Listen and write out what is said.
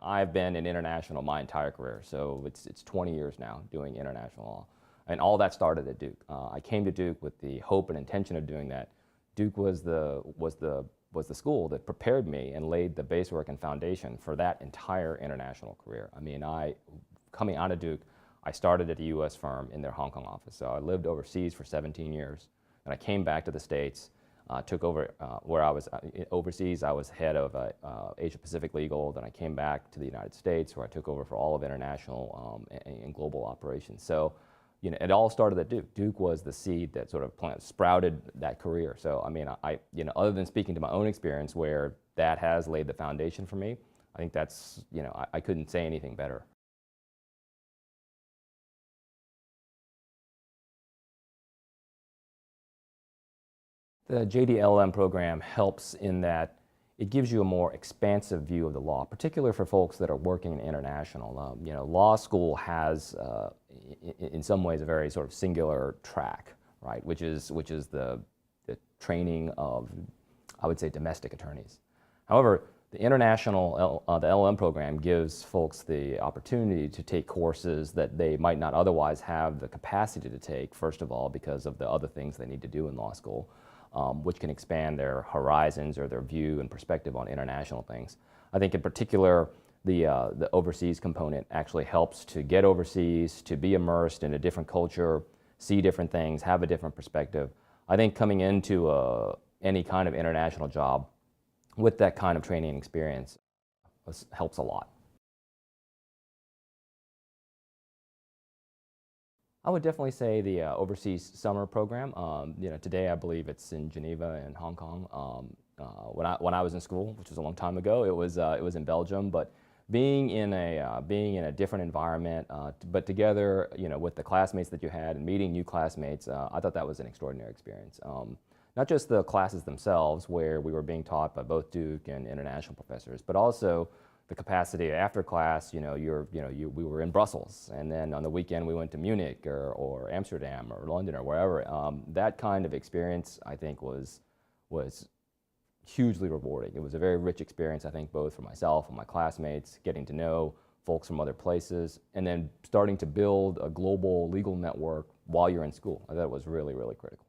I've been in international my entire career, so it's 20 years now doing international law, and all that started at Duke. I came to Duke with the hope and intention of doing that. Duke was the school that prepared me and laid the base work and foundation for that entire international career. I mean, coming out of Duke, I started at a U.S. firm in their Hong Kong office. So I lived overseas for 17 years, and I came back to the States. Took over where I was overseas. I was head of Asia Pacific Legal. Then I came back to the United States, where I took over for all of international and global operations. So, you know, it all started at Duke. Duke was the seed that sort of sprouted that career. So, I mean, you know, other than speaking to my own experience, where that has laid the foundation for me, I think that's, you know, I couldn't say anything better. The JD-LLM program helps in that it gives you a more expansive view of the law, particularly for folks that are working in international. You know, law school has, in some ways, a very sort of singular track, right? Which is the training of, I would say, domestic attorneys. However, the international, the LLM program gives folks the opportunity to take courses that they might not otherwise have the capacity to take, first of all, because of the other things they need to do in law school. Which can expand their horizons or their view and perspective on international things. I think in particular, the overseas component actually helps to get overseas, to be immersed in a different culture, see different things, have a different perspective. I think coming into any kind of international job with that kind of training and experience helps a lot. I would definitely say the overseas summer program. You know, today I believe it's in Geneva and Hong Kong. When I was in school, which was a long time ago, it was in Belgium. But being in a different environment, but together, you know, with the classmates that you had and meeting new classmates, I thought that was an extraordinary experience. Not just the classes themselves, where we were being taught by both Duke and international professors, but also the capacity after class. You know, we were in Brussels, and then on the weekend we went to Munich or Amsterdam or London or wherever. That kind of experience, I think, was hugely rewarding. It was a very rich experience, I think, both for myself and my classmates, getting to know folks from other places, and then starting to build a global legal network while you're in school. I thought it was really, really critical.